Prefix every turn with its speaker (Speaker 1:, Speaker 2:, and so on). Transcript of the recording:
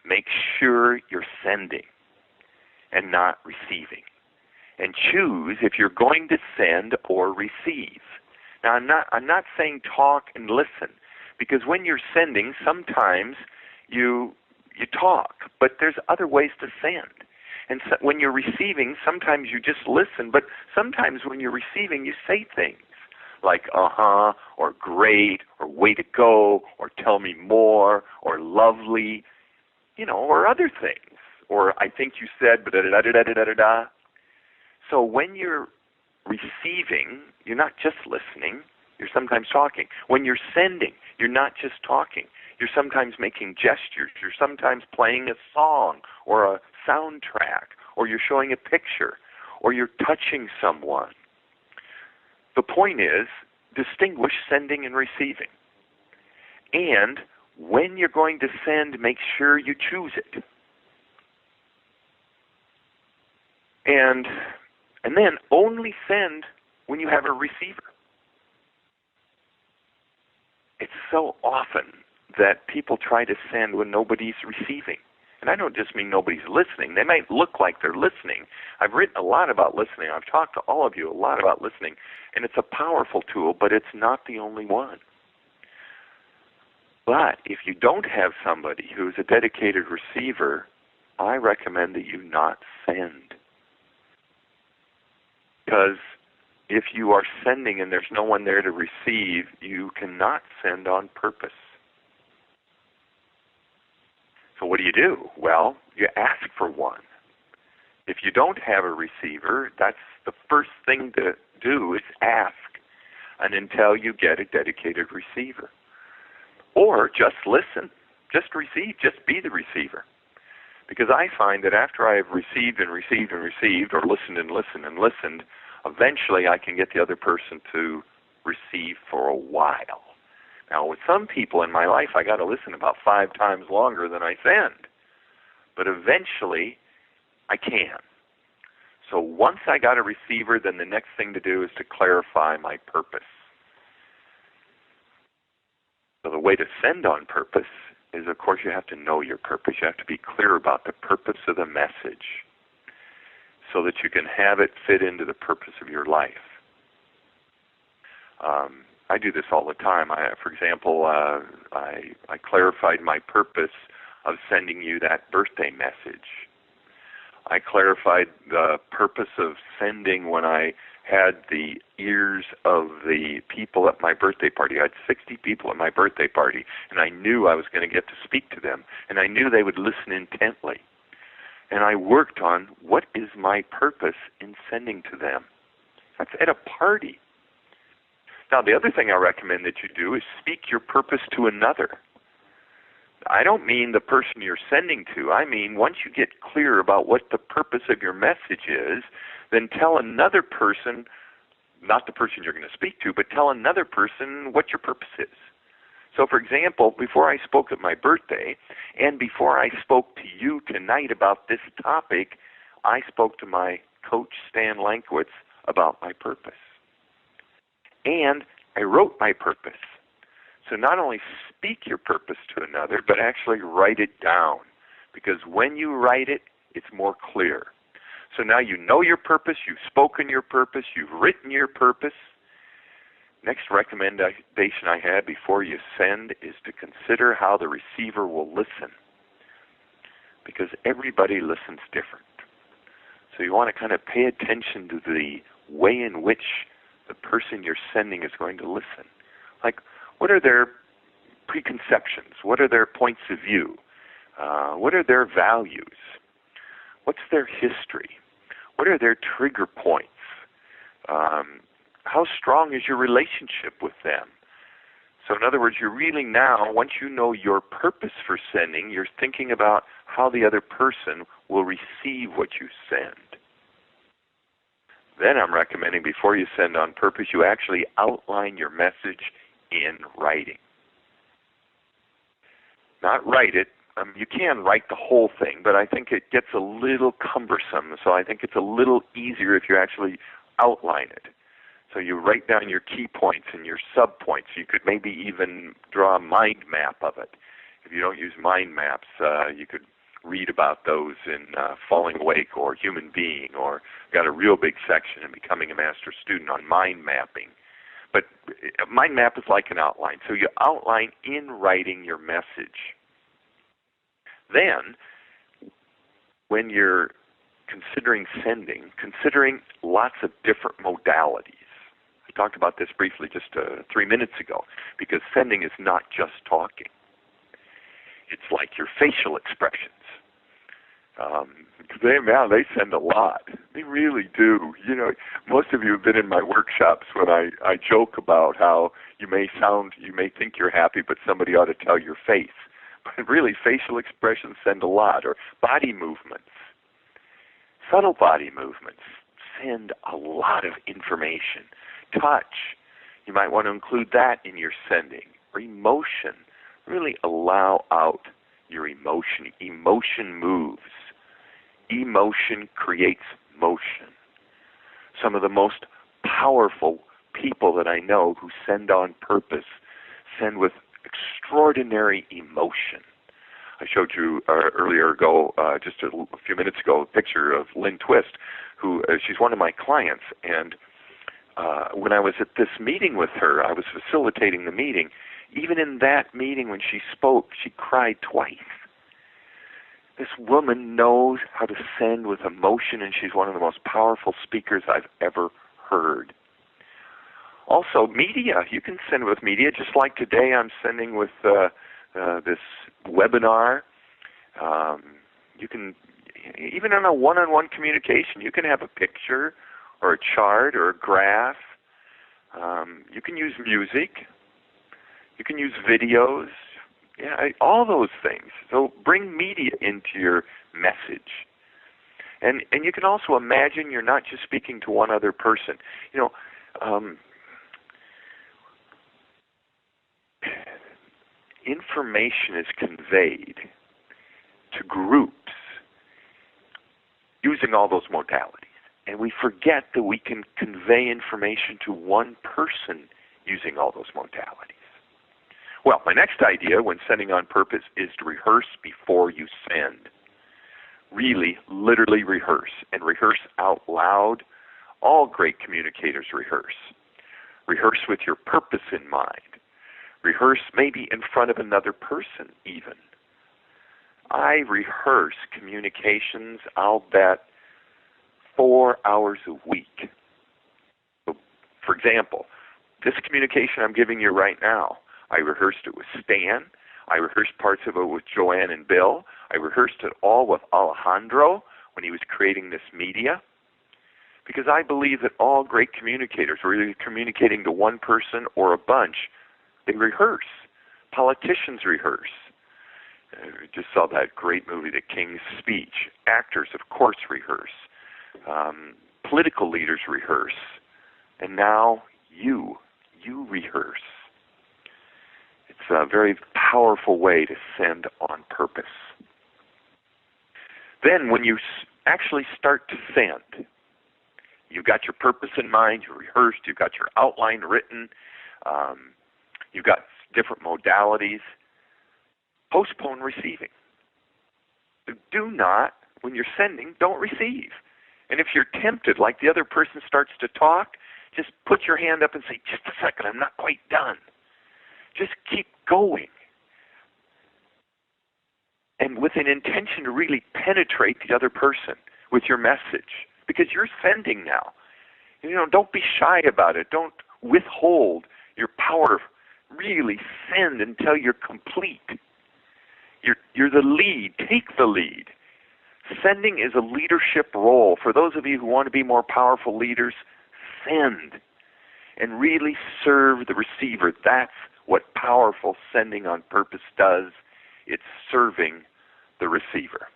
Speaker 1: make sure you're sending and not receiving. And choose if you're going to send or receive. Now, I'm not saying talk and listen, because when you're sending, sometimes you talk, but there's other ways to send. And so when you're receiving, sometimes you just listen, but sometimes when you're receiving, you say things like uh-huh, or great, or way to go, or tell me more, or lovely, or other things. Or I think you said, but da-da-da-da-da-da-da. So when you're receiving, you're not just listening, you're sometimes talking. When you're sending, you're not just talking. You're sometimes making gestures. You're sometimes playing a song or a soundtrack, or you're showing a picture, or you're touching someone. The point is, distinguish sending and receiving. And when you're going to send, make sure you choose it. And then only send when you have a receiver. It's so often that people try to send when nobody's receiving. And I don't just mean nobody's listening. They might look like they're listening. I've written a lot about listening. I've talked to all of you a lot about listening. And it's a powerful tool, but it's not the only one. But if you don't have somebody who's a dedicated receiver, I recommend that you not send. Because if you are sending and there's no one there to receive, you cannot send on purpose. So what do? Well, you ask for one. If you don't have a receiver, that's the first thing to do is ask, and until you get a dedicated receiver. Or just listen, just receive, just be the receiver. Because I find that after I have received and received and received, or listened and listened and listened, eventually I can get the other person to receive for a while. Now, with some people in my life, I got to listen about 5 times longer than I send. But eventually, I can. So once I got a receiver, then the next thing to do is to clarify my purpose. So the way to send on purpose is, of course, you have to know your purpose. You have to be clear about the purpose of the message so that you can have it fit into the purpose of your life. I do this all the time. For example, I clarified my purpose of sending you that birthday message. I clarified the purpose of sending when I had the ears of the people at my birthday party. I had 60 people at my birthday party, and I knew I was going to get to speak to them, and I knew they would listen intently. And I worked on what is my purpose in sending to them. That's at a party. Now, the other thing I recommend that you do is speak your purpose to another. I don't mean the person you're sending to. I mean, once you get clear about what the purpose of your message is, then tell another person, not the person you're going to speak to, but tell another person what your purpose is. So, for example, before I spoke at my birthday, and before I spoke to you tonight about this topic, I spoke to my coach, Stan Lankwitz, about my purpose. And I wrote my purpose. So not only speak your purpose to another, but actually write it down. Because when you write it, it's more clear. So now you know your purpose, you've spoken your purpose, you've written your purpose. Next recommendation I have before you send is to consider how the receiver will listen. Because everybody listens different. So you want to kind of pay attention to the way in which the person you're sending is going to listen. Like, what are their preconceptions? What are their points of view? What are their values? What's their history? What are their trigger points? How strong is your relationship with them? So in other words, you're really now, once you know your purpose for sending, you're thinking about how the other person will receive what you send. Then I'm recommending before you send on purpose, you actually outline your message in writing. Not write it. You can write the whole thing, but I think it gets a little cumbersome, so I think it's a little easier if you actually outline it. So you write down your key points and your sub-points. You could maybe even draw a mind map of it. If you don't use mind maps, you could read about those in Falling Awake or Human Being, or got a real big section in Becoming a Master Student on mind mapping. But mind map is like an outline. So you outline in writing your message. Then, when you're considering sending, considering lots of different modalities. I talked about this briefly just 3 minutes ago, because sending is not just talking. It's like your facial expressions. They send a lot. They really do. You know, most of you have been in my workshops when I joke about how you may think you're happy, but somebody ought to tell your face. But really, facial expressions send a lot, or body movements. Subtle body movements send a lot of information. Touch, you might want to include that in your sending. Or emotion, really allow out your emotion. Emotion moves. Emotion creates motion. Some of the most powerful people that I know who send on purpose send with extraordinary emotion. I showed you just a few minutes ago, a picture of Lynn Twist, who she's one of my clients. And when I was at this meeting with her, I was facilitating the meeting. Even in that meeting when she spoke, she cried twice. This woman knows how to send with emotion, and she's one of the most powerful speakers I've ever heard. Also, media. You can send with media, just like today I'm sending with this webinar. You can, even on a one-on-one communication, you can have a picture or a chart or a graph. You can use music. You can use videos. Yeah, all those things. So bring media into your message. And you can also imagine you're not just speaking to one other person. You know, information is conveyed to groups using all those modalities. And we forget that we can convey information to one person using all those modalities. Well, my next idea when sending on purpose is to rehearse before you send. Really, literally rehearse, and rehearse out loud. All great communicators rehearse. Rehearse with your purpose in mind. Rehearse maybe in front of another person even. I rehearse communications, I'll bet, 4 hours a week. So, for example, this communication I'm giving you right now, I rehearsed it with Stan. I rehearsed parts of it with Joanne and Bill. I rehearsed it all with Alejandro when he was creating this media. Because I believe that all great communicators, whether you're communicating to one person or a bunch, they rehearse. Politicians rehearse. We just saw that great movie, The King's Speech. Actors, of course, rehearse. Political leaders rehearse. And now you rehearse. It's a very powerful way to send on purpose. Then when you actually start to send, you've got your purpose in mind, you've rehearsed, you've got your outline written, you've got different modalities. Postpone receiving. Do not, when you're sending, don't receive. And if you're tempted, like the other person starts to talk, just put your hand up and say, just a second, I'm not quite done. Just keep going. And with an intention to really penetrate the other person with your message. Because you're sending now. You know, don't be shy about it. Don't withhold your power. Really send until you're complete. You're the lead. Take the lead. Sending is a leadership role. For those of you who want to be more powerful leaders, send and really serve the receiver. That's what powerful sending on purpose does. It's serving the receiver.